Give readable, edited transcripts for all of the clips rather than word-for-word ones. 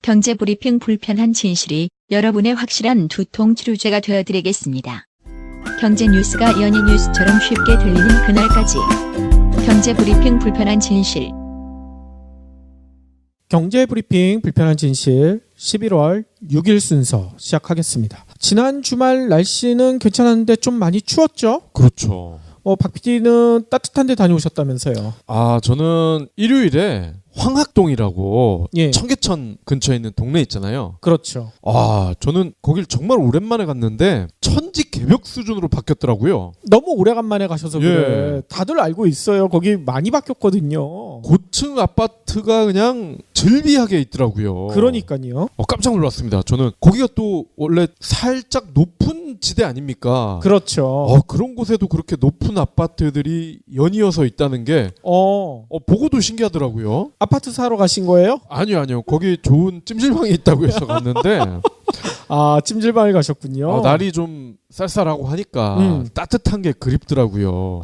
경제브리핑 불편한 진실이 여러분의 확실한 두통 치료제가 되어드리겠습니다. 경제 뉴스가 연예 뉴스처럼 쉽게 들리는 그날까지. 경제브리핑 불편한 진실. 경제브리핑 불편한 진실 11월 6일 순서 시작하겠습니다. 지난 주말 날씨는 괜찮았는데 좀 많이 추웠죠? 그렇죠. 박 PD는 따뜻한 데 다녀오셨다면서요? 저는 일요일에 황학동이라고 예. 청계천 근처에 있는 동네 있잖아요. 그렇죠. 저는 거길 정말 오랜만에 갔는데 천지개벽 수준으로 바뀌었더라고요. 너무 오래간만에 가셔서 예. 그래. 다들 알고 있어요. 거기 많이 바뀌었거든요. 고층 아파트가 그냥 즐비하게 있더라고요. 그러니까요. 깜짝 놀랐습니다. 저는 거기가 또 원래 살짝 높은 지대 아닙니까? 그렇죠. 그런 곳에도 그렇게 높은 아파트들이 연이어서 있다는 게 보고도 신기하더라고요. 아파트 사러 가신 거예요? 아니요. 거기 좋은 찜질방이 있다고 해서 갔는데 찜질방에 가셨군요. 날이 좀 쌀쌀하고 하니까 따뜻한 게 그립더라고요.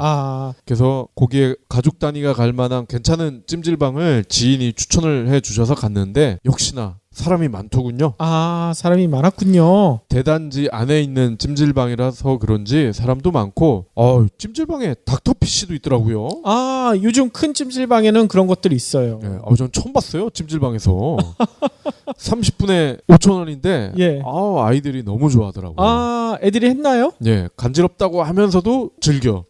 그래서 거기에 가족 단위가 갈 만한 괜찮은 찜질방을 지인이 추천을 해주셔서 갔는데 역시나 사람이 많더군요. 사람이 많았군요. 대단지 안에 있는 찜질방이라서 그런지 사람도 많고 찜질방에 닥터피쉬도 있더라고요. 요즘 큰 찜질방에는 그런 것들이 있어요. 네, 전 처음 봤어요. 찜질방에서 30분에 5,000원인데 예. 아이들이 너무 좋아하더라고요. 애들이 했나요? 예, 간지럽다고 하면서도 즐겨.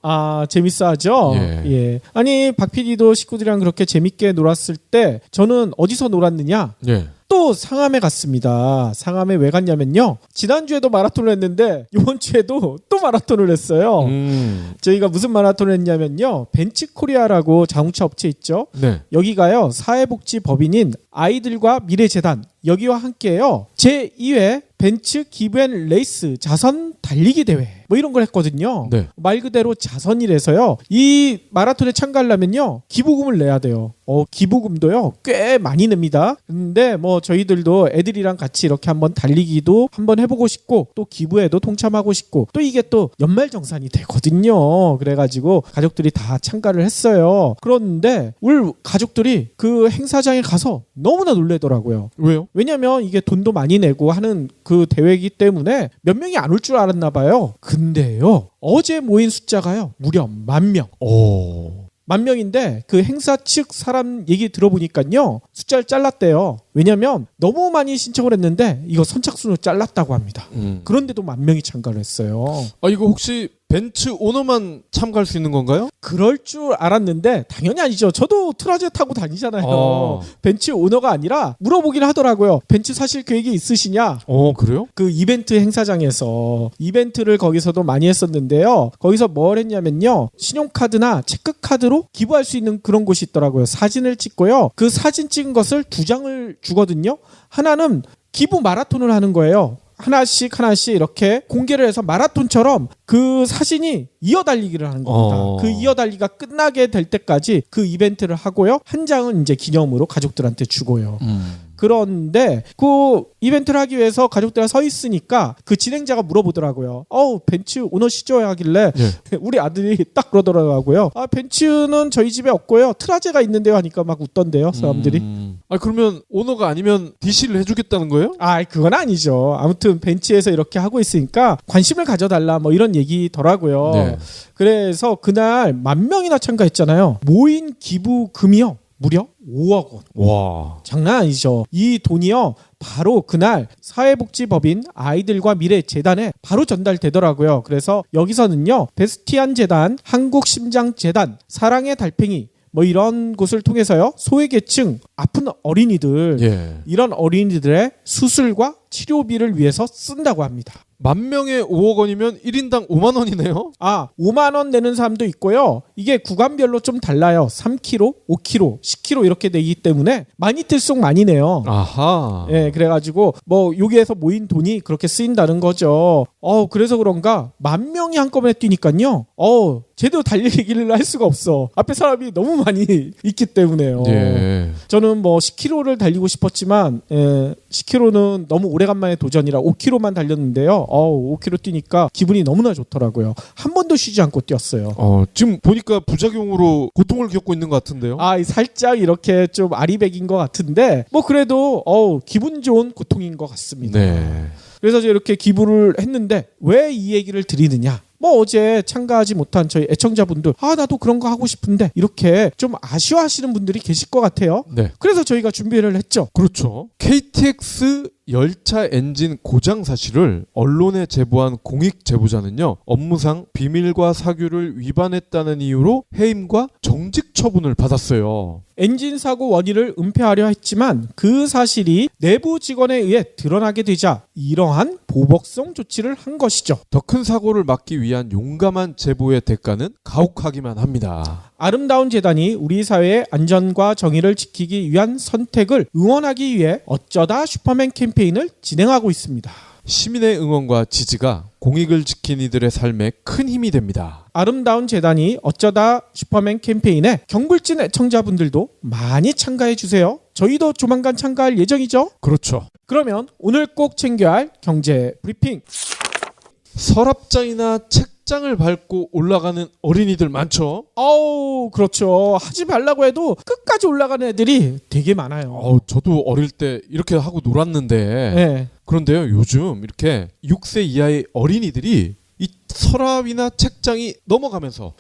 재밌어 하죠? 예. 아니, 박 PD도 식구들이랑 그렇게 재밌게 놀았을 때 저는 어디서 놀았느냐? 예. 또 상암에 갔습니다. 상암에 왜 갔냐면요. 지난주에도 마라톤을 했는데 이번 주에도 또 마라톤을 했어요. 저희가 무슨 마라톤을 했냐면요. 벤츠코리아라고 자동차 업체 있죠. 네. 여기가요. 사회복지법인인 아이들과 미래재단 여기와 함께요. 제2회 벤츠 기브앤 레이스 자선 달리기 대회 뭐 이런 걸 했거든요. 네. 말 그대로 자선이라서요. 이 마라톤에 참가하려면요. 기부금을 내야 돼요. 기부금도요. 꽤 많이 냅니다. 근데 저희들도 애들이랑 같이 이렇게 한번 달리기도 한번 해보고 싶고 또 기부에도 동참하고 싶고 또 이게 또 연말정산이 되거든요. 그래가지고 가족들이 다 참가를 했어요. 그런데 우리 가족들이 그 행사장에 가서 너무나 놀래더라고요. 왜요? 왜냐면 이게 돈도 많이 내고 하는 그 대회이기 때문에 몇 명이 안 올 줄 알았나 봐요. 근데요. 어제 모인 숫자가요. 무려 10,000명. 10,000명인데 그 행사 측 사람 얘기 들어보니까요. 숫자를 잘랐대요. 왜냐면 너무 많이 신청을 했는데 이거 선착순으로 잘랐다고 합니다. 그런데도 10,000명이 참가를 했어요. 이거 혹시 벤츠 오너만 참가할 수 있는 건가요? 그럴 줄 알았는데 당연히 아니죠. 저도 트라제 타고 다니잖아요. 벤츠 오너가 아니라 물어보긴 하더라고요. 벤츠 사실 계획이 있으시냐? 그래요? 그 이벤트 행사장에서 이벤트를 거기서도 많이 했었는데요. 거기서 뭘 했냐면요. 신용카드나 체크카드로 기부할 수 있는 그런 곳이 있더라고요. 사진을 찍고요. 그 사진 찍은 것을 2장을 주거든요. 하나는 기부 마라톤을 하는 거예요. 하나씩 이렇게 공개를 해서 마라톤처럼 그 사진이 이어달리기를 하는 겁니다. 그 이어달리기가 끝나게 될 때까지 그 이벤트를 하고요. 한 장은 이제 기념으로 가족들한테 주고요. 그런데 그 이벤트를 하기 위해서 가족들이 서 있으니까 그 진행자가 물어보더라고요. 벤츠 오너시죠? 하길래 우리 아들이 딱 그러더라고요. 벤츠는 저희 집에 없고요. 트라제가 있는데요 하니까 막 웃던데요. 사람들이. 그러면 오너가 아니면 DC를 해주겠다는 거예요? 그건 아니죠. 아무튼 벤츠에서 이렇게 하고 있으니까 관심을 가져달라 뭐 이런 얘기더라고요. 네. 그래서 그날 10,000명이나 참가했잖아요. 모인 기부금이요. 무려 5억 원. 와. 장난 아니죠. 이 돈이요. 바로 그날 사회복지법인 아이들과 미래재단에 바로 전달되더라고요. 그래서 여기서는요. 베스티안 재단, 한국심장재단, 사랑의 달팽이 뭐 이런 곳을 통해서요. 소외계층, 아픈 어린이들 이런 어린이들의 수술과 치료비를 위해서 쓴다고 합니다. 10,000명에 5억 원이면 1인당 5만 원이네요? 5만 원 내는 사람도 있고요. 이게 구간별로 좀 달라요. 3km, 5km, 10km 이렇게 되기 때문에 많이 뛸수록 많이 내요. 아하. 그래가지고 여기에서 모인 돈이 그렇게 쓰인다는 거죠. 그래서 그런가 10,000명이 한꺼번에 뛰니까요. 제대로 달리기를 할 수가 없어. 앞에 사람이 너무 많이 있기 때문에요. 예. 저는 뭐 10km를 달리고 싶었지만 10km는 너무 오래간만에 도전이라 5km만 달렸는데요. 5km 뛰니까 기분이 너무나 좋더라고요. 한 번도 쉬지 않고 뛰었어요. 지금 보니까 부작용으로 고통을 겪고 있는 것 같은데요. 살짝 이렇게 좀 아리백인 것 같은데 뭐 그래도 기분 좋은 고통인 것 같습니다. 네. 그래서 이렇게 기부를 했는데 왜 이 얘기를 드리느냐? 뭐 어제 참가하지 못한 저희 애청자분들 나도 그런 거 하고 싶은데 이렇게 좀 아쉬워하시는 분들이 계실 것 같아요. 네. 그래서 저희가 준비를 했죠. 그렇죠. KTX 열차 엔진 고장 사실을 언론에 제보한 공익 제보자는요, 업무상 비밀과 사규를 위반했다는 이유로 해임과 정직 처분을 받았어요. 엔진 사고 원인을 은폐하려 했지만 그 사실이 내부 직원에 의해 드러나게 되자 이러한 보복성 조치를 한 것이죠. 더 큰 사고를 막기 위한 용감한 제보의 대가는 가혹하기만 합니다. 아름다운 재단이 우리 사회의 안전과 정의를 지키기 위한 선택을 응원하기 위해 어쩌다 슈퍼맨 캠페인을 진행하고 있습니다. 시민의 응원과 지지가 공익을 지킨 이들의 삶에 큰 힘이 됩니다. 아름다운 재단이 어쩌다 슈퍼맨 캠페인에 경불진 애청자분들도 많이 참가해 주세요. 저희도 조만간 참가할 예정이죠. 그렇죠. 그러면 오늘 꼭 챙겨야 할 경제 브리핑. 서랍장이나 책장을 밟고 올라가는 어린이들 많죠? 그렇죠. 하지 말라고 해도 끝까지 올라가는 애들이 되게 많아요. 저도 어릴 때 이렇게 하고 놀았는데 네. 그런데요, 요즘 이렇게 6세 이하의 어린이들이 이 서랍이나 책장이 넘어가면서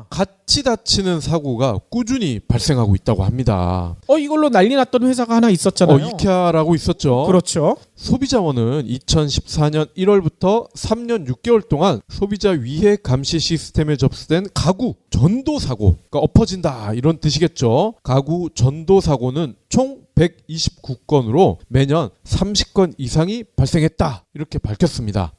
같이 다치는 사고가 꾸준히 발생하고 있다고 합니다. 이걸로 난리 났던 회사가 하나 있었잖아요. 이케아라고 있었죠. 그렇죠. 소비자원은 2014년 1월부터 3년 6개월 동안 소비자 위해 감시 시스템에 접수된 가구 전도 사고, 그러니까 엎어진다 이런 뜻이겠죠. 가구 전도 사고는 총 129건으로 매년 30건 이상이 발생했다 이렇게 밝혔습니다.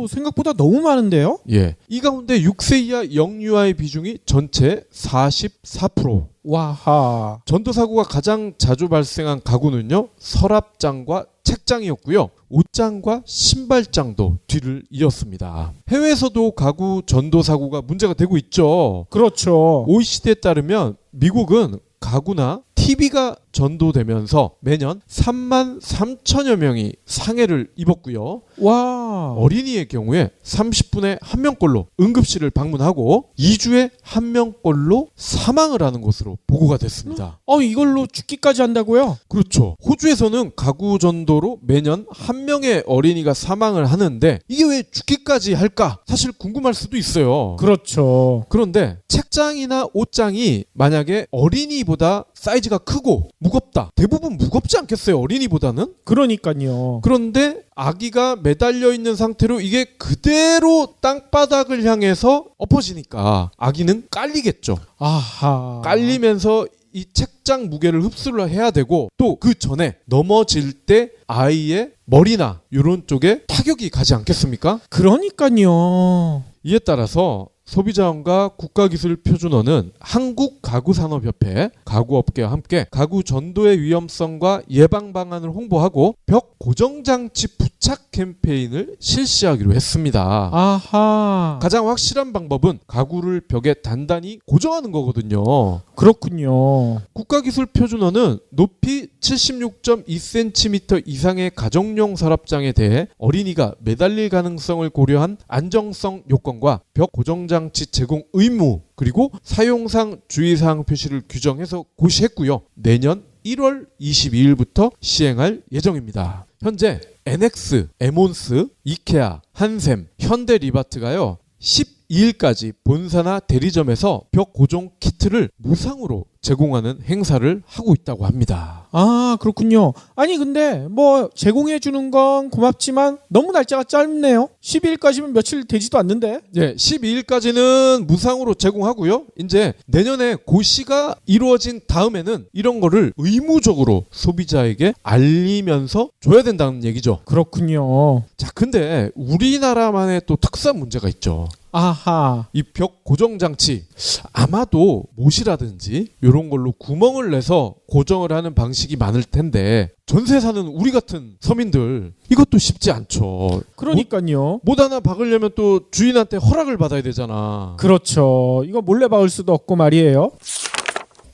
생각보다 너무 많은데요? 예, 이 가운데 6세 이하 영유아의 비중이 전체 44%. 와하. 전도사고가 가장 자주 발생한 가구는요, 서랍장과 책장이었고요. 옷장과 신발장도 뒤를 이었습니다. 해외에서도 가구 전도사고가 문제가 되고 있죠. 그렇죠. OECD에 따르면 미국은 가구나 TV가 전도되면서 매년 3만 3천여 명이 상해를 입었고요. 와. 어린이의 경우에 30분에 1명꼴로 응급실을 방문하고 2주에 1명꼴로 사망을 하는 것으로 보고가 됐습니다. 이걸로 죽기까지 한다고요? 그렇죠. 호주에서는 가구 전도로 매년 1명의 어린이가 사망을 하는데 이게 왜 죽기까지 할까? 사실 궁금할 수도 있어요. 그렇죠. 그런데 책장이나 옷장이 만약에 어린이보다 사이즈가 크고 무겁다. 대부분 무겁지 않겠어요, 어린이보다는? 그러니까요. 그런데 아기가 매달려 있는 상태로 이게 그대로 땅바닥을 향해서 엎어지니까 아기는 깔리겠죠. 아하. 깔리면서 이 책장 무게를 흡수를 해야 되고 또 그 전에 넘어질 때 아이의 머리나 이런 쪽에 타격이 가지 않겠습니까? 그러니까요. 이에 따라서 소비자원과 국가기술표준원은 한국가구산업협회, 가구업계와 함께 가구 전도의 위험성과 예방 방안을 홍보하고 벽 고정장치 부착 캠페인을 실시하기로 했습니다. 아하. 가장 확실한 방법은 가구를 벽에 단단히 고정하는 거거든요. 그렇군요. 국가기술표준원은 높이 76.2cm 이상의 가정용 서랍장에 대해 어린이가 매달릴 가능성을 고려한 안정성 요건과 벽 고정장치 제공 의무 그리고 사용상 주의사항 표시를 규정해서 고시했고요. 내년 1월 22일부터 시행할 예정입니다. 현재 NX, 에몬스, 이케아, 한샘, 현대리바트가요 12일까지 본사나 대리점에서 벽 고정 키트를 무상으로 제공하는 행사를 하고 있다고 합니다. 그렇군요. 아니 근데 뭐 제공해 주는 건 고맙지만 너무 날짜가 짧네요. 12일까지면 며칠 되지도 않는데. 네, 12일까지는 무상으로 제공하고요. 이제 내년에 고시가 이루어진 다음에는 이런 거를 의무적으로 소비자에게 알리면서 줘야 된다는 얘기죠. 그렇군요. 자, 근데 우리나라만의 또 특수한 문제가 있죠. 아하. 이 벽 고정 장치 아마도 못이라든지 이런 걸로 구멍을 내서 고정을 하는 방식이 많을 텐데 전세 사는 우리 같은 서민들 이것도 쉽지 않죠. 그러니까요. 못 하나 박으려면 또 주인한테 허락을 받아야 되잖아. 그렇죠. 이거 몰래 박을 수도 없고 말이에요.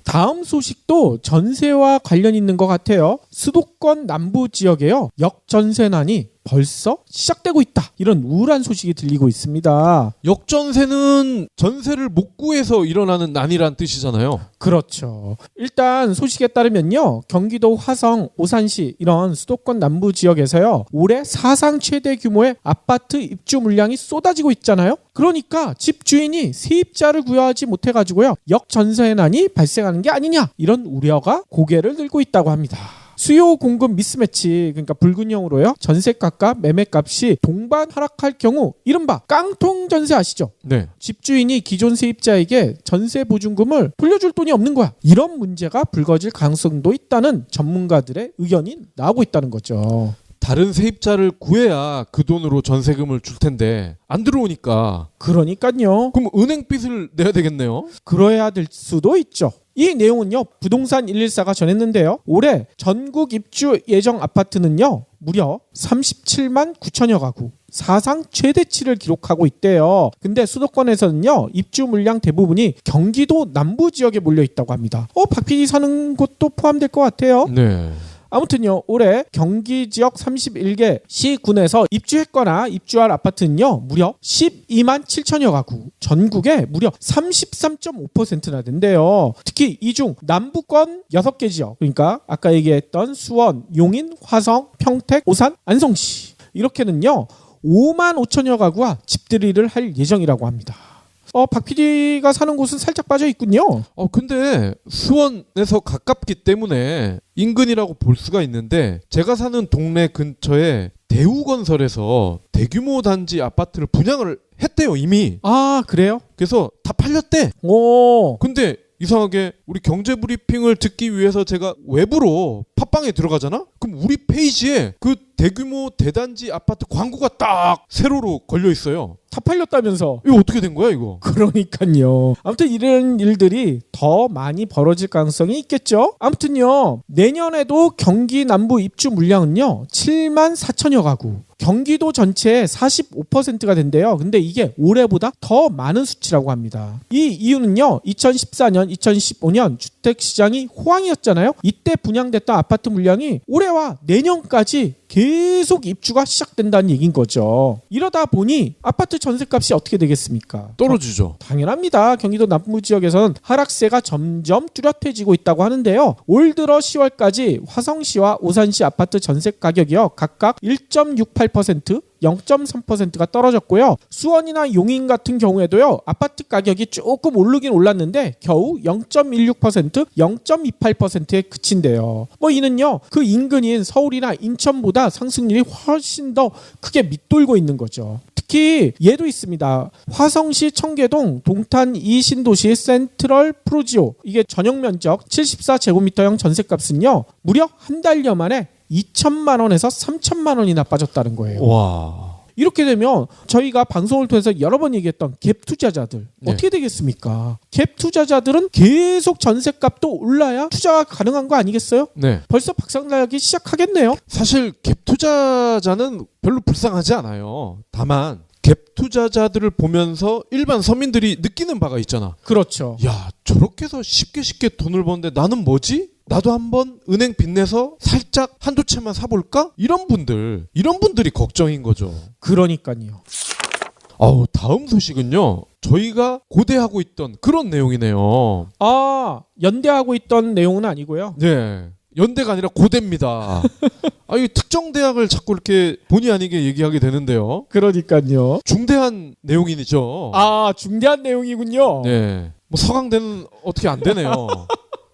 다음 소식도 전세와 관련 있는 것 같아요. 수도권 남부 지역에요. 역전세난이 벌써 시작되고 있다. 이런 우울한 소식이 들리고 있습니다. 역전세는 전세를 못 구해서 일어나는 난이란 뜻이잖아요. 그렇죠. 일단 소식에 따르면요. 경기도 화성, 오산시 이런 수도권 남부 지역에서요. 올해 사상 최대 규모의 아파트 입주 물량이 쏟아지고 있잖아요. 그러니까 집주인이 세입자를 구하지 못해가지고요. 역전세난이 발생하는 게 아니냐. 이런 우려가 고개를 들고 있다고 합니다. 수요 공급 미스매치, 그러니까 불균형으로요. 전세값과 매매값이 동반 하락할 경우 이른바 깡통 전세 아시죠? 네. 집주인이 기존 세입자에게 전세 보증금을 돌려줄 돈이 없는 거야. 이런 문제가 불거질 가능성도 있다는 전문가들의 의견이 나오고 있다는 거죠. 다른 세입자를 구해야 그 돈으로 전세금을 줄 텐데 안 들어오니까. 그러니까요. 그럼 은행빚을 내야 되겠네요. 그래야 될 수도 있죠. 이 내용은요. 부동산 114가 전했는데요. 올해 전국 입주 예정 아파트는요. 무려 37만 9천여 가구. 사상 최대치를 기록하고 있대요. 근데 수도권에서는요. 입주 물량 대부분이 경기도 남부 지역에 몰려 있다고 합니다. 박 PD 사는 곳도 포함될 것 같아요. 네. 아무튼요. 올해 경기 지역 31개 시군에서 입주했거나 입주할 아파트는요. 무려 12만 7천여 가구. 전국에 무려 33.5%나 된대요. 특히 이 중 남부권 6개 지역. 그러니까 아까 얘기했던 수원, 용인, 화성, 평택, 오산, 안성시. 이렇게는요. 5만 5천여 가구가 집들이를 할 예정이라고 합니다. 박 PD가 사는 곳은 살짝 빠져 있군요. 근데 수원에서 가깝기 때문에 인근이라고 볼 수가 있는데 제가 사는 동네 근처에 대우건설에서 대규모 단지 아파트를 분양을 했대요, 이미. 아, 그래요? 그래서 다 팔렸대. 오. 근데 이상하게 우리 경제브리핑을 듣기 위해서 제가 외부로 팟빵에 들어가잖아? 그럼 우리 페이지에 그 대규모 대단지 아파트 광고가 딱 세로로 걸려 있어요. 다 팔렸다면서. 이거 어떻게 된 거야, 이거? 그러니까요. 아무튼 이런 일들이 더 많이 벌어질 가능성이 있겠죠. 아무튼요. 내년에도 경기 남부 입주 물량은요. 7만 4천여 가구. 경기도 전체의 45%가 된대요. 근데 이게 올해보다 더 많은 수치라고 합니다. 이 이유는요. 2014년, 2015년 주택시장이 호황이었잖아요. 이때 분양됐던 아파트 물량이 올해와 내년까지 계속 입주가 시작된다는 얘기인 거죠. 이러다 보니 아파트 전세값이 어떻게 되겠습니까? 떨어지죠. 당연합니다. 경기도 남부 지역에서는 하락세가 점점 뚜렷해지고 있다고 하는데요. 올 들어 10월까지 화성시와 오산시 아파트 전세 가격이요. 각각 1.68%, 0.3%가 떨어졌고요. 수원이나 용인 같은 경우에도요. 아파트 가격이 조금 오르긴 올랐는데 겨우 0.16%, 0.28%에 그친대요. 이는요. 그 인근인 서울이나 인천보다 상승률이 훨씬 더 크게 밑돌고 있는 거죠. 특히 얘도 있습니다. 화성시 청계동 동탄 2신도시 센트럴 프로지오. 이게 전용 면적 74제곱미터형 전셋값은요. 무려 한 달여 만에 2천만 원에서 3천만 원이나 빠졌다는 거예요. 와. 이렇게 되면 저희가 방송을 통해서 여러 번 얘기했던 갭 투자자들 어떻게 되겠습니까? 갭 투자자들은 계속 전셋값도 올라야 투자가 가능한 거 아니겠어요? 네. 벌써 박살나기 시작하겠네요. 사실 갭 투자자는 별로 불쌍하지 않아요. 다만 갭 투자자들을 보면서 일반 서민들이 느끼는 바가 있잖아. 그렇죠. 야, 저렇게 해서 쉽게 돈을 버는데 나는 뭐지? 나도 한번 은행 빚내서 살짝 한두 채만 사볼까? 이런 분들이 걱정인 거죠. 그러니까요. 다음 소식은요. 저희가 고대하고 있던 그런 내용이네요. 연대하고 있던 내용은 아니고요. 네. 연대가 아니라 고대입니다. 이 특정 대학을 자꾸 이렇게 본의 아니게 얘기하게 되는데요. 그러니까요. 중대한 내용이죠. 중대한 내용이군요. 네. 서강대는 어떻게 안 되네요.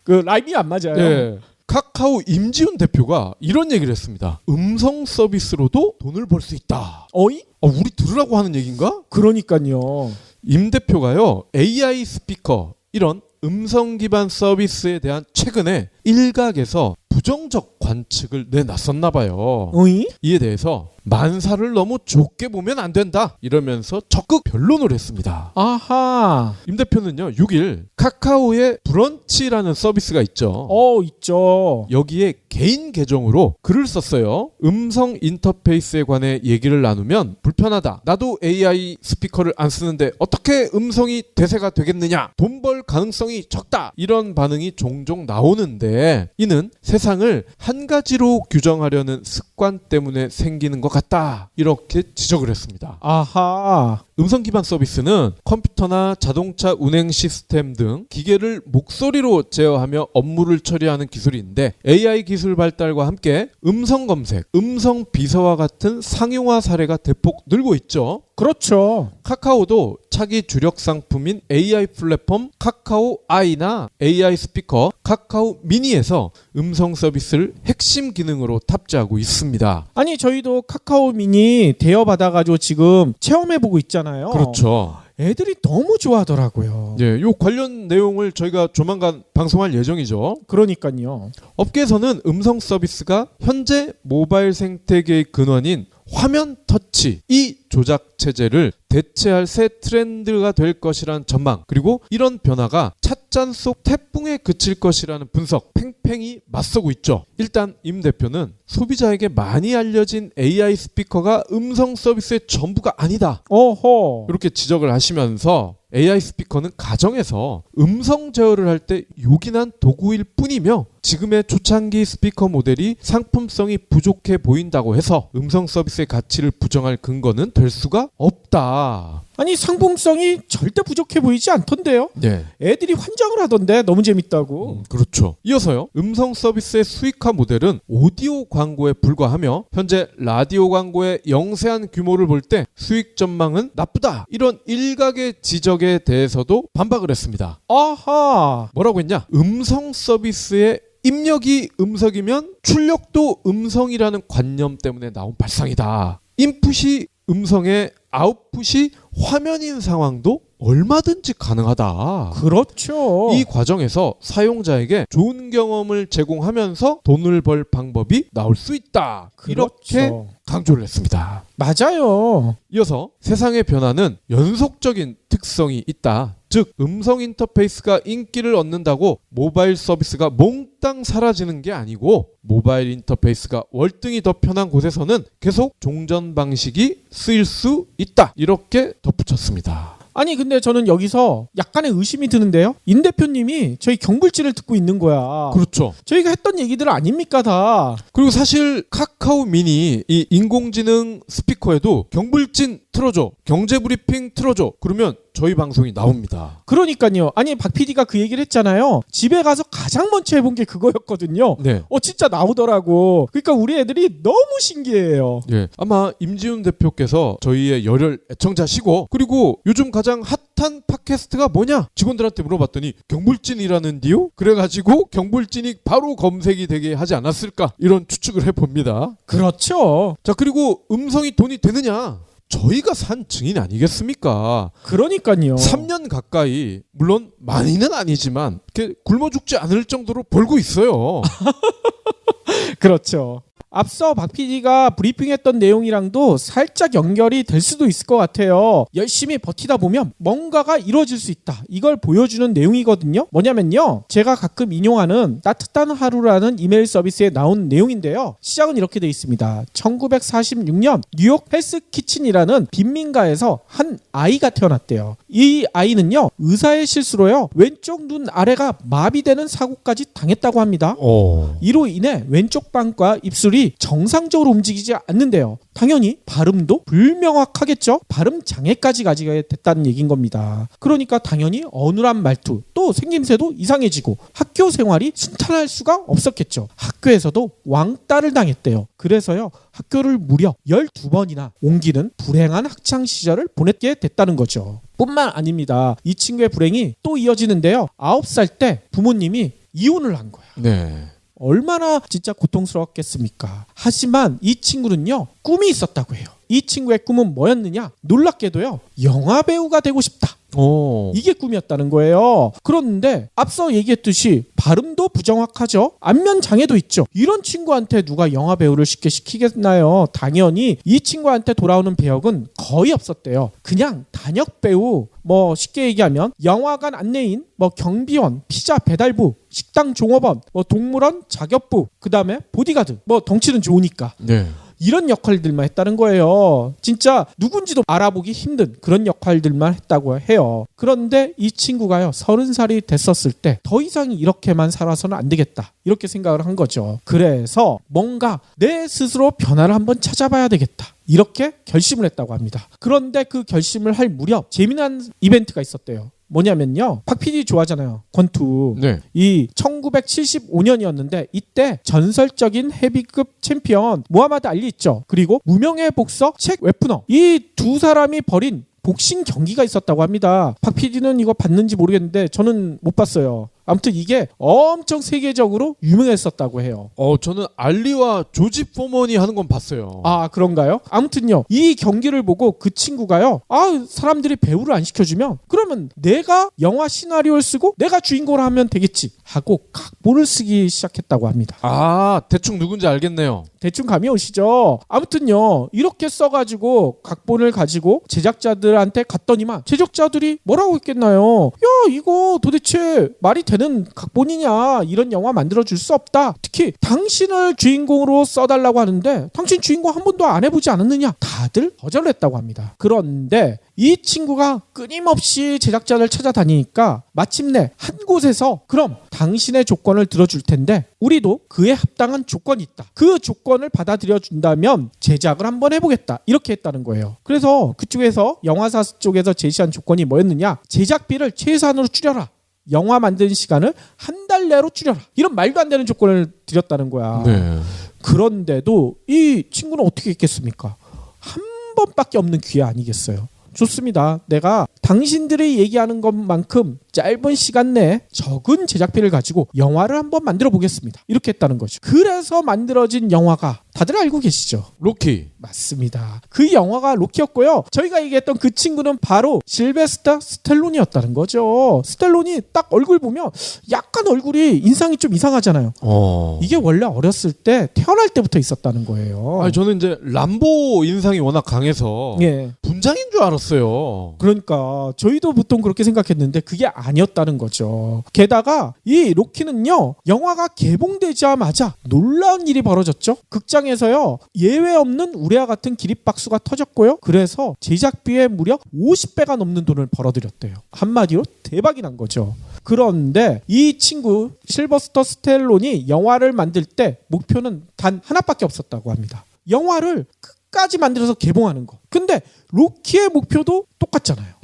그 라임이 안 맞아요. 네. 카카오 임지훈 대표가 이런 얘기를 했습니다. 음성 서비스로도 돈을 벌 수 있다. 어이? 우리 들으라고 하는 얘기인가? 그러니까요. 임 대표가요. AI 스피커 이런 음성 기반 서비스에 대한 최근에 일각에서 부정적 관측을 내놨었나 봐요. 어이? 이에 대해서 만사를 너무 좁게 보면 안 된다 이러면서 적극 변론을 했습니다. 아하. 임 대표는요 6일 카카오의 브런치라는 서비스가 있죠. 있죠. 여기에 개인 계정으로 글을 썼어요. 음성 인터페이스에 관해 얘기를 나누면 불편하다. 나도 AI 스피커를 안 쓰는데 어떻게 음성이 대세가 되겠느냐. 돈 벌 가능성이 적다. 이런 반응이 종종 나오는데 이는 세상을 한 가지로 규정하려는 습관 때문에 생기는 것 같다. 이렇게 지적을 했습니다. 아하. 음성 기반 서비스는 컴퓨터나 자동차 운행 시스템 등 기계를 목소리로 제어하며 업무를 처리하는 기술인데 AI 기술 발달과 함께 음성 검색, 음성 비서와 같은 상용화 사례가 대폭 늘고 있죠. 그렇죠. 카카오도 차기 주력 상품인 AI 플랫폼 카카오 아이나 AI 스피커 카카오 미니에서 음성 서비스를 핵심 기능으로 탑재하고 있습니다. 아니 저희도 카카오 미니 대여받아가지고 지금 체험해보고 있잖아요. 그렇죠. 애들이 너무 좋아하더라고요. 예, 요 관련 내용을 저희가 조만간 방송할 예정이죠. 그러니까요. 업계에서는 음성 서비스가 현재 모바일 생태계의 근원인 화면 터치 이 조작 체제를 대체할 새 트렌드가 될 것이라는 전망, 그리고 이런 변화가 찻잔 속 태풍에 그칠 것이라는 분석 팽팽히 맞서고 있죠. 일단 임 대표는 소비자에게 많이 알려진 AI 스피커가 음성 서비스의 전부가 아니다. 어허. 이렇게 지적을 하시면서 AI 스피커는 가정에서 음성 제어를 할 때 요긴한 도구일 뿐이며 지금의 초창기 스피커 모델이 상품성이 부족해 보인다고 해서 음성 서비스의 가치를 부정할 근거는 될 수가 없다. 아니 상품성이 절대 부족해 보이지 않던데요. 네. 애들이 환장을 하던데 너무 재밌다고. 그렇죠. 이어서요. 음성 서비스의 수익화 모델은 오디오 광고에 불과하며 현재 라디오 광고의 영세한 규모를 볼 때 수익 전망은 나쁘다. 이런 일각의 지적에 대해서도 반박을 했습니다. 아하. 뭐라고 했냐? 음성 서비스의 입력이 음성이면 출력도 음성이라는 관념 때문에 나온 발상이다. 인풋이 음성에 아웃풋이 화면인 상황도 얼마든지 가능하다. 그렇죠. 이 과정에서 사용자에게 좋은 경험을 제공하면서 돈을 벌 방법이 나올 수 있다. 이렇게 그렇죠. 강조를 했습니다. 맞아요. 이어서 세상의 변화는 연속적인 특성이 있다. 즉 음성 인터페이스가 인기를 얻는다고 모바일 서비스가 몽땅 사라지는 게 아니고 모바일 인터페이스가 월등히 더 편한 곳에서는 계속 종전 방식이 쓰일 수 있다. 이렇게 덧붙였습니다. 아니 근데 저는 여기서 약간의 의심이 드는데요. 임 대표님이 저희 경불지를 듣고 있는 거야. 그렇죠. 저희가 했던 얘기들 아닙니까 다. 그리고 사실 카카오 미니 이 인공지능 스피커에도 경불진 틀어줘, 경제브리핑 틀어줘 그러면 저희 방송이 나옵니다. 그러니까요. 아니 박 PD가 그 얘기를 했잖아요. 집에 가서 가장 먼저 해본 게 그거였거든요. 네. 진짜 나오더라고. 그러니까 우리 애들이 너무 신기해요. 예, 아마 임지훈 대표께서 저희의 열혈 애청자시고 그리고 요즘 가장 핫한 팟캐스트가 뭐냐? 직원들한테 물어봤더니 경불진이라는디요? 그래가지고 경불진이 바로 검색이 되게 하지 않았을까? 이런 추측을 해봅니다. 그렇죠. 자, 그리고 음성이 돈이 되느냐? 저희가 산 증인 아니겠습니까? 그러니까요. 3년 가까이 물론 많이는 아니지만 이렇게 굶어 죽지 않을 정도로 벌고 있어요. 그렇죠. 앞서 박 PD가 브리핑했던 내용이랑도 살짝 연결이 될 수도 있을 것 같아요. 열심히 버티다 보면 뭔가가 이루어질 수 있다. 이걸 보여주는 내용이거든요. 뭐냐면요. 제가 가끔 인용하는 따뜻한 하루라는 이메일 서비스에 나온 내용인데요. 시작은 이렇게 돼 있습니다. 1946년 뉴욕 헬스 키친이라는 빈민가에서 한 아이가 태어났대요. 이 아이는요. 의사의 실수로요. 왼쪽 눈 아래가 마비되는 사고까지 당했다고 합니다. 이로 인해 왼쪽 방과 입술이 정상적으로 움직이지 않는데요. 당연히 발음도 불명확하겠죠. 발음 장애까지 가지게 됐다는 얘기인 겁니다. 그러니까 당연히 어눌한 말투 또 생김새도 이상해지고 학교 생활이 순탄할 수가 없었겠죠. 학교에서도 왕따를 당했대요. 그래서요. 학교를 무려 12번이나 옮기는 불행한 학창 시절을 보냈게 됐다는 거죠. 뿐만 아닙니다. 이 친구의 불행이 또 이어지는데요. 9살 때 부모님이 이혼을 한 거야. 네. 얼마나 진짜 고통스러웠겠습니까? 하지만 이 친구는요. 꿈이 있었다고 해요. 이 친구의 꿈은 뭐였느냐? 놀랍게도요. 영화배우가 되고 싶다. 이게 꿈이었다는 거예요. 그런데 앞서 얘기했듯이 발음도 부정확하죠. 안면 장애도 있죠. 이런 친구한테 누가 영화 배우를 쉽게 시키겠나요? 당연히 이 친구한테 돌아오는 배역은 거의 없었대요. 그냥 단역 배우, 뭐 쉽게 얘기하면 영화관 안내인, 뭐 경비원, 피자 배달부, 식당 종업원, 뭐 동물원 자격부, 그 다음에 보디가드, 뭐 덩치는 좋으니까. 네. 이런 역할들만 했다는 거예요. 진짜 누군지도 알아보기 힘든 그런 역할들만 했다고 해요. 그런데 이 친구가요, 30살이 됐었을 때 더 이상 이렇게만 살아서는 안 되겠다, 이렇게 생각을 한 거죠. 그래서 뭔가 내 스스로 변화를 한번 찾아봐야 되겠다, 이렇게 결심을 했다고 합니다. 그런데 그 결심을 할 무렵 재미난 이벤트가 있었대요. 뭐냐면요, 박 PD 좋아하잖아요, 권투. 네. 이 1975년이었는데 이때 전설적인 헤비급 챔피언 무하마드 알리 있죠. 그리고 무명의 복서 책 웨프너, 이 두 사람이 벌인 복싱 경기가 있었다고 합니다. 박 PD는 이거 봤는지 모르겠는데 저는 못 봤어요. 아무튼 이게 엄청 세계적으로 유명했었다고 해요. 저는 알리와 조지 포먼이 하는 건 봤어요. 아, 그런가요? 아무튼요, 이 경기를 보고 그 친구가요, 사람들이 배우를 안 시켜주면 그러면 내가 영화 시나리오를 쓰고 내가 주인공을 하면 되겠지 하고 각본을 쓰기 시작했다고 합니다. 대충 누군지 알겠네요. 대충 감이 오시죠? 아무튼요, 이렇게 써가지고 각본을 가지고 제작자들한테 갔더니만 제작자들이 뭐라고 했겠나요? 야, 이거 도대체 말이 되는 각본이냐, 이런 영화 만들어줄 수 없다. 특히 당신을 주인공으로 써달라고 하는데 당신 주인공 한 번도 안 해보지 않았느냐, 다들 거절을 했다고 합니다. 그런데 이 친구가 끊임없이 제작자를 찾아다니니까 마침내 한 곳에서 그럼 당신의 조건을 들어줄 텐데 우리도 그에 합당한 조건이 있다, 그 조건을 받아들여 준다면 제작을 한번 해보겠다, 이렇게 했다는 거예요. 그래서 그쪽에서 영화사 쪽에서 제시한 조건이 뭐였느냐, 제작비를 최소한으로 줄여라, 영화 만드는 시간을 한 달 내로 줄여라, 이런 말도 안 되는 조건을 드렸다는 거야. 네. 그런데도 이 친구는 어떻게 했겠습니까? 한 번밖에 없는 기회 아니겠어요. 좋습니다. 내가 당신들이 얘기하는 것만큼 짧은 시간 내에 적은 제작비를 가지고 영화를 한번 만들어 보겠습니다, 이렇게 했다는 거죠. 그래서 만들어진 영화가 다들 알고 계시죠? 로키. 맞습니다. 그 영화가 로키였고요. 저희가 얘기했던 그 친구는 바로 실베스터 스텔론이었다는 거죠. 스텔론이 딱 얼굴 보면 약간 얼굴이 인상이 좀 이상하잖아요. 이게 원래 어렸을 때 태어날 때부터 있었다는 거예요. 저는 이제 람보 인상이 워낙 강해서 분장인 줄 알았어요. 그러니까 저희도 보통 그렇게 생각했는데 그게 아니었다는 거죠. 게다가 이 로키는요, 영화가 개봉되자마자 놀라운 일이 벌어졌죠. 극장에서요, 예외 없는 우레와 같은 기립박수가 터졌고요. 그래서 제작비에 무려 50배가 넘는 돈을 벌어들였대요. 한마디로 대박이 난 거죠. 그런데 이 친구 실버스터 스텔론이 영화를 만들 때 목표는 단 하나밖에 없었다고 합니다. 영화를 끝까지 만들어서 개봉하는 거. 근데 로키의 목표도 똑같잖아요.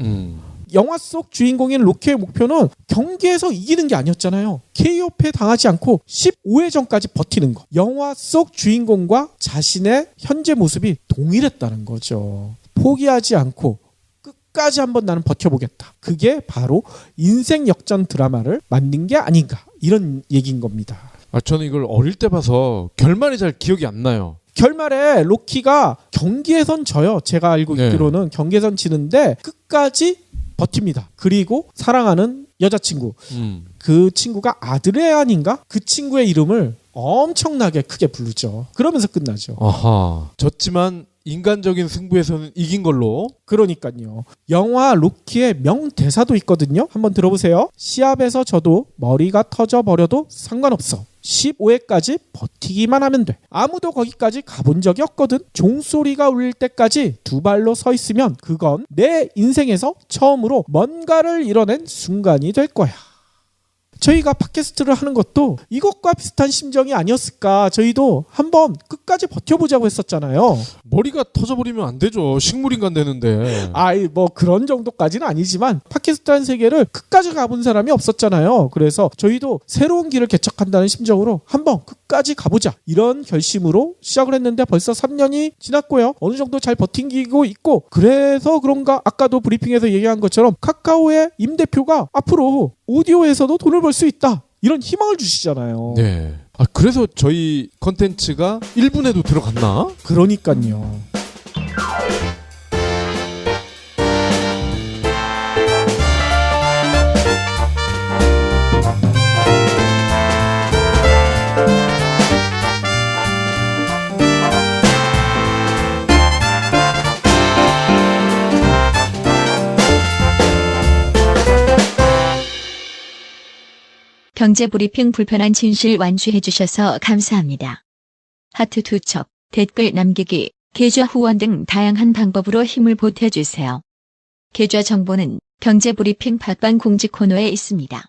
영화 속 주인공인 로키의 목표는 경기에서 이기는 게 아니었잖아요. KO패 당하지 않고 15회전까지 버티는 거. 영화 속 주인공과 자신의 현재 모습이 동일했다는 거죠. 포기하지 않고 끝까지 한번 나는 버텨보겠다. 그게 바로 인생 역전 드라마를 만든 게 아닌가, 이런 얘기인 겁니다. 저는 이걸 어릴 때 봐서 결말이 잘 기억이 안 나요. 결말에 로키가 경기에선 져요. 제가 알고 있기로는 경기에선 지는데 끝까지 버팁니다. 그리고 사랑하는 여자친구, 그 친구가 아드레안인가? 그 친구의 이름을 엄청나게 크게 부르죠. 그러면서 끝나죠. 졌지만 인간적인 승부에서는 이긴 걸로. 그러니까요. 영화 로키의 명대사도 있거든요. 한번 들어보세요. 시합에서 져도 머리가 터져버려도 상관없어. 15회까지 버티기만 하면 돼. 아무도 거기까지 가본 적이 없거든. 종소리가 울릴 때까지 두 발로 서 있으면 그건 내 인생에서 처음으로 뭔가를 이뤄낸 순간이 될 거야. 저희가 팟캐스트를 하는 것도 이것과 비슷한 심정이 아니었을까. 저희도 한번 끝까지 버텨보자고 했었잖아요. 머리가 터져버리면 안 되죠. 식물인간 되는데. 뭐 그런 정도까지는 아니지만 팟캐스트라는 세계를 끝까지 가본 사람이 없었잖아요. 그래서 저희도 새로운 길을 개척한다는 심정으로 한번 끝까지 가보자, 이런 결심으로 시작을 했는데 벌써 3년이 지났고요. 어느 정도 잘 버티고 있고, 그래서 그런가 아까도 브리핑에서 얘기한 것처럼 카카오의 임 대표가 앞으로 오디오에서도 돈을 벌 수 있다, 이런 희망을 주시잖아요. 네. 그래서 저희 컨텐츠가 1분에도 들어갔나? 그러니까요. 경제브리핑 불편한 진실 완수해주셔서 감사합니다. 하트 2첩, 댓글 남기기, 계좌 후원 등 다양한 방법으로 힘을 보태주세요. 계좌 정보는 경제브리핑 팟빵 공지 코너에 있습니다.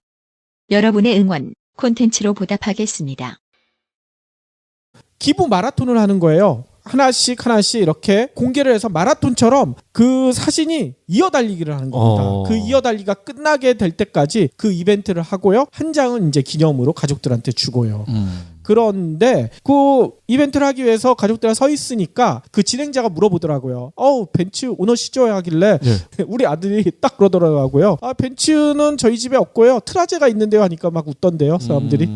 여러분의 응원, 콘텐츠로 보답하겠습니다. 기부 마라톤을 하는 거예요. 하나씩 이렇게 공개를 해서 마라톤처럼 그 사진이 이어달리기를 하는 겁니다. 그 이어달리기가 끝나게 될 때까지 그 이벤트를 하고요. 한 장은 이제 기념으로 가족들한테 주고요. 그런데 그 이벤트를 하기 위해서 가족들이 서 있으니까 그 진행자가 물어보더라고요. 벤츠 오너시죠? 하길래 우리 아들이 딱 그러더라고요. 벤츠는 저희 집에 없고요. 트라제가 있는데요 하니까 막 웃던데요. 사람들이.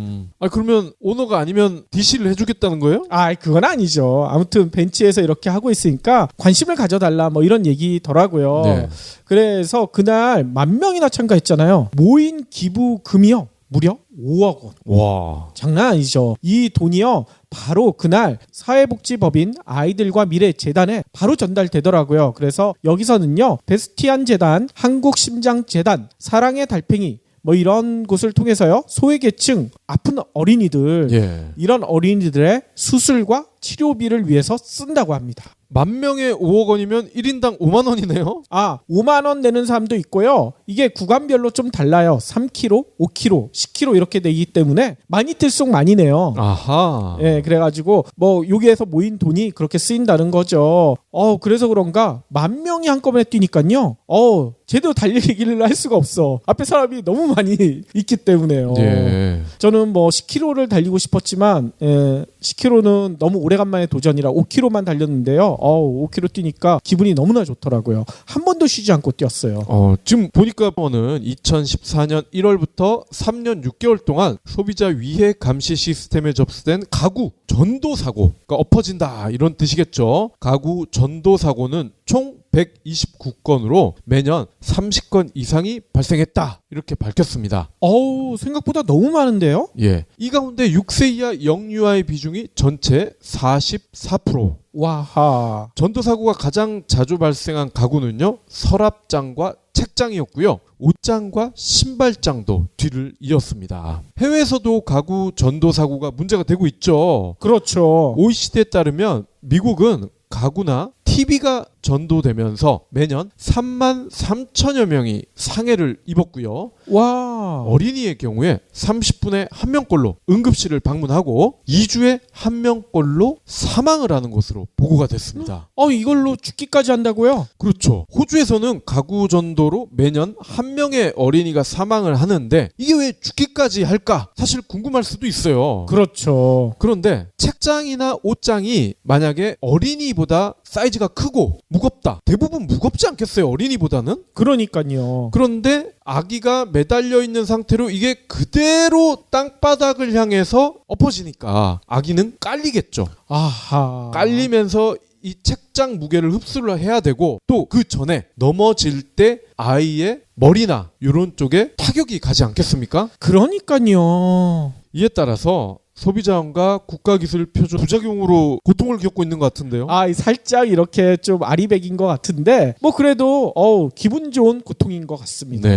그러면 오너가 아니면 DC를 해주겠다는 거예요? 그건 아니죠. 아무튼 벤츠에서 이렇게 하고 있으니까 관심을 가져달라 뭐 이런 얘기더라고요. 네. 그래서 그날 10,000명이나 참가했잖아요. 모인 기부금이요. 무려 5억 원. 와. 장난 아니죠. 이 돈이요. 바로 그날 사회복지법인 아이들과 미래 재단에 바로 전달되더라고요. 그래서 여기서는요. 베스티안 재단, 한국심장재단, 사랑의 달팽이 뭐 이런 곳을 통해서요. 소외계층, 아픈 어린이들 이런 어린이들의 수술과 치료비를 위해서 쓴다고 합니다. 10,000명에 5억 원이면 1인당 5만 원이네요. 5만 원 내는 사람도 있고요. 이게 구간별로 좀 달라요. 3kg, 5kg, 10kg 이렇게 되기 때문에 많이 뜰수록 많이 내요. 아하. 그래가지고 뭐 여기에서 모인 돈이 그렇게 쓰인다는 거죠. 그래서 그런가 10,000명이 한꺼번에 뛰니까요. 제대로 달리기를 할 수가 없어. 앞에 사람이 너무 많이 있기 때문에요. 저는 뭐 10km를 달리고 싶었지만 10km는 너무 오래간만에 도전이라 5km만 달렸는데요. 5km 뛰니까 기분이 너무나 좋더라고요. 한 번도 쉬지 않고 뛰었어요. 지금 보니까 는 2014년 1월부터 3년 6개월 동안 소비자 위해 감시 시스템에 접수된 가구 전도 사고가 엎어진다 이런 뜻이겠죠. 가구 전도 사고는 총 129건으로 매년 30건 이상이 발생했다 이렇게 밝혔습니다. 생각보다 너무 많은데요? 이 가운데 6세 이하 영유아의 비중이 전체 44%. 와하. 전도사고가 가장 자주 발생한 가구는요. 서랍장과 책장이었고요. 옷장과 신발장도 뒤를 이었습니다. 해외에서도 가구 전도사고가 문제가 되고 있죠. 그렇죠. OECD에 따르면 미국은 가구나 TV가 전도되면서 매년 33,000여 명이 상해를 입었고요. 와. 어린이의 경우에 30분에 1명꼴로 응급실을 방문하고 2주에 1명꼴로 사망을 하는 것으로 보고가 됐습니다. 이걸로 죽기까지 한다고요? 그렇죠. 호주에서는 가구 전도로 매년 1명의 어린이가 사망을 하는데 이게 왜 죽기까지 할까? 사실 궁금할 수도 있어요. 그렇죠. 그런데 책장이나 옷장이 만약에 어린이보다 사이즈가 크고 무겁다. 대부분 무겁지 않겠어요? 어린이보다는? 그러니까요. 그런데 아기가 매달려 있는 상태로 이게 그대로 땅바닥을 향해서 엎어지니까 아기는 깔리겠죠. 아하. 깔리면서 이 책장 무게를 흡수를 해야 되고 또 그 전에 넘어질 때 아이의 머리나 이런 쪽에 타격이 가지 않겠습니까? 그러니까요. 이에 따라서 소비자원과 국가기술표준 부작용으로 고통을 겪고 있는 것 같은데요. 살짝 이렇게 좀 아리백인 것 같은데 뭐 그래도 기분 좋은 고통인 것 같습니다.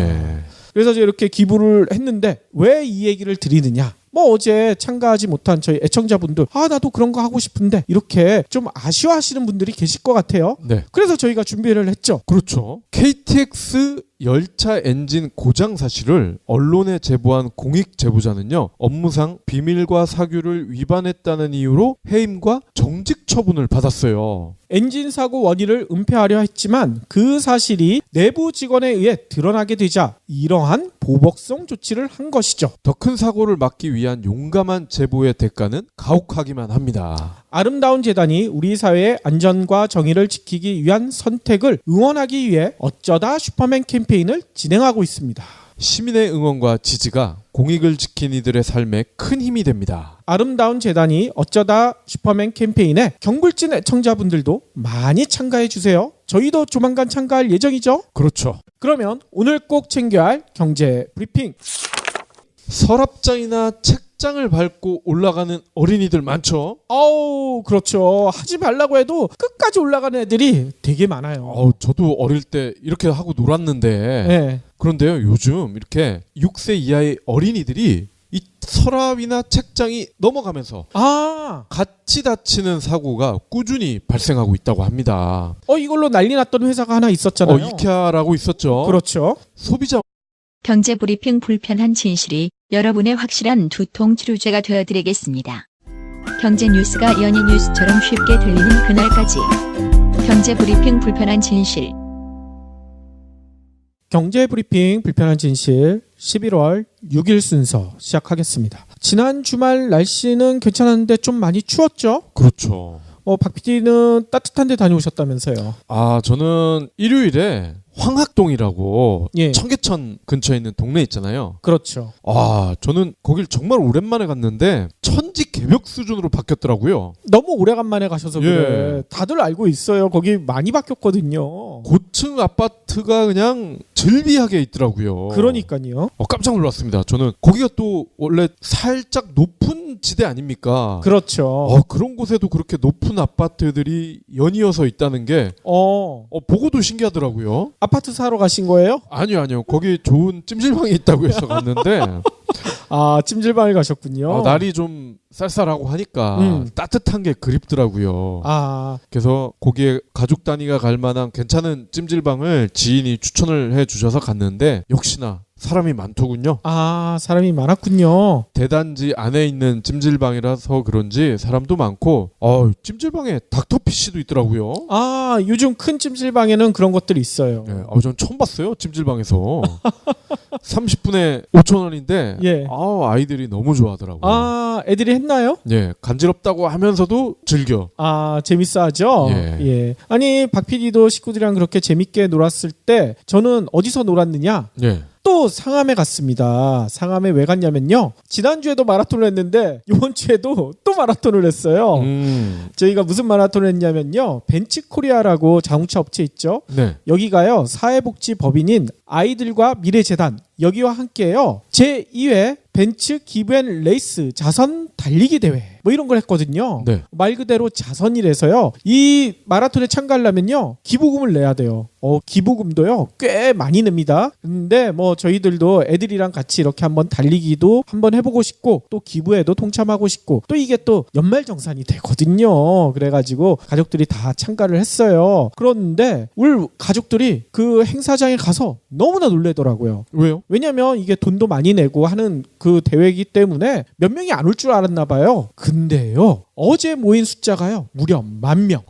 그래서 이렇게 기부를 했는데 왜 이 얘기를 드리느냐? 뭐 어제 참가하지 못한 저희 애청자분들 나도 그런 거 하고 싶은데 이렇게 좀 아쉬워하시는 분들이 계실 것 같아요. 그래서 저희가 준비를 했죠. 그렇죠. KTX 열차 엔진 고장 사실을 언론에 제보한 공익 제보자는요. 업무상 비밀과 사규를 위반했다는 이유로 해임과 정직 처분을 받았어요. 엔진 사고 원인을 은폐하려 했지만 그 사실이 내부 직원에 의해 드러나게 되자 이러한 보복성 조치를 한 것이죠. 더 큰 사고를 막기 위한 용감한 제보의 대가는 가혹하기만 합니다. 아름다운 재단이 우리 사회의 안전과 정의를 지키기 위한 선택을 응원하기 위해 어쩌다 슈퍼맨 캠페인을 진행하고 있습니다. 시민의 응원과 지지가 공익을 지킨 이들의 삶에 큰 힘이 됩니다. 아름다운 재단이 어쩌다 슈퍼맨 캠페인에 경불진 애청자분들도 많이 참가해 주세요. 저희도 조만간 참가할 예정이죠? 그렇죠. 그러면 오늘 꼭 챙겨야 할 경제 브리핑. 서랍장이나 책장을 밟고 올라가는 어린이들 많죠? 그렇죠. 하지 말라고 해도 끝까지 올라가는 애들이 되게 많아요. 저도 어릴 때 이렇게 하고 놀았는데 그런데요, 요즘 이렇게 6세 이하의 어린이들이 이 서랍이나 책장이 넘어가면서 같이 다치는 사고가 꾸준히 발생하고 있다고 합니다. 이걸로 난리 났던 회사가 하나 있었잖아요. 이케아라고 있었죠. 그렇죠. 소비자 경제브리핑 불편한 진실이 여러분의 확실한 두통 치료제가 되어드리겠습니다. 경제 뉴스가 연예 뉴스처럼 쉽게 들리는 그날까지. 경제브리핑 불편한 진실. 경제브리핑 불편한 진실 11월 6일 순서 시작하겠습니다. 지난 주말 날씨는 괜찮았는데 좀 많이 추웠죠? 그렇죠. 박 PD는 따뜻한 데 다녀오셨다면서요. 저는 일요일에 황학동이라고 예. 청계천 근처에 있는 동네 있잖아요. 그렇죠. 저는 거길 정말 오랜만에 갔는데 천지개벽 수준으로 바뀌었더라고요. 너무 오래간만에 가셔서 예. 그래. 다들 알고 있어요. 거기 많이 바뀌었거든요. 고층 아파트가 그냥 즐비하게 있더라고요. 그러니까요. 깜짝 놀랐습니다. 저는 거기가 또 원래 살짝 높은 지대 아닙니까? 그렇죠. 그런 곳에도 그렇게 높은 아파트들이 연이어서 있다는 게 보고도 신기하더라고요. 아파트 사러 가신 거예요? 아니요. 거기 좋은 찜질방이 있다고 해서 갔는데 찜질방에 가셨군요. 날이 좀 쌀쌀하고 하니까 따뜻한 게 그립더라고요. 그래서 거기에 가족 단위가 갈 만한 괜찮은 찜질방을 지인이 추천을 해주셔서 갔는데 역시나 사람이 많더군요. 사람이 많았군요. 대단지 안에 있는 찜질방이라서 그런지 사람도 많고 찜질방에 닥터피쉬도 있더라고요. 요즘 큰 찜질방에는 그런 것들이 있어요. 네, 전 처음 봤어요. 찜질방에서 30분에 5,000원인데 예. 아이들이 너무 좋아하더라고요. 애들이 했나요? 예, 간지럽다고 하면서도 즐겨. 재밌어 하죠? 예. 아니, 박 PD도 식구들이랑 그렇게 재밌게 놀았을 때 저는 어디서 놀았느냐? 예. 또 상암에 갔습니다. 상암에 왜 갔냐면요. 지난주에도 마라톤을 했는데 이번 주에도 또 마라톤을 했어요. 저희가 무슨 마라톤을 했냐면요. 벤츠코리아라고 자동차 업체 있죠. 네. 여기가요. 사회복지법인인 아이들과 미래재단 여기와 함께요. 제2회 벤츠 기브앤 레이스 자선 달리기 대회 뭐 이런 걸 했거든요. 네. 말 그대로 자선이라서요. 이 마라톤에 참가하려면요. 기부금을 내야 돼요. 기부금도요. 꽤 많이 냅니다. 근데 뭐 저희들도 애들이랑 같이 이렇게 한번 달리기도 한번 해보고 싶고 또 기부에도 동참하고 싶고 또 이게 또 연말정산이 되거든요. 그래가지고 가족들이 다 참가를 했어요. 그런데 우리 가족들이 그 행사장에 가서 너무나 놀래더라고요. 왜요? 왜냐면 이게 돈도 많이 내고 하는 그 대회이기 때문에 몇 명이 안 올 줄 알았나 봐요. 근데요. 어제 모인 숫자가요. 무려 10,000명.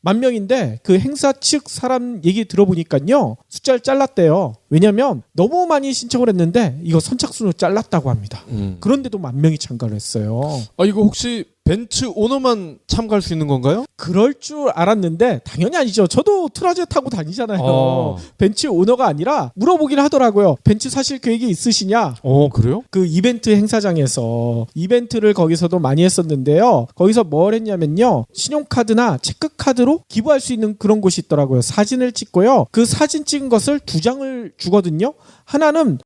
10,000명인데 그 행사 측 사람 얘기 들어보니까요. 숫자를 잘랐대요. 왜냐면 너무 많이 신청을 했는데 이거 선착순으로 잘랐다고 합니다. 그런데도 10,000명이 참가를 했어요. 이거 혹시 벤츠 오너만 참가할 수 있는 건가요? 그럴 줄 알았는데 당연히 아니죠. 저도 트라제 타고 다니잖아요. 벤츠 오너가 아니라 물어보긴 하더라고요. 벤츠 사실 계획이 있으시냐? 그래요? 그 이벤트 행사장에서 이벤트를 거기서도 많이 했었는데요. 거기서 뭘 했냐면요. 신용카드나 체크카드로 기부할 수 있는 그런 곳이 있더라고요. 사진을 찍고요. 그 사진 찍은 것을 2장을 주거든요. 하나는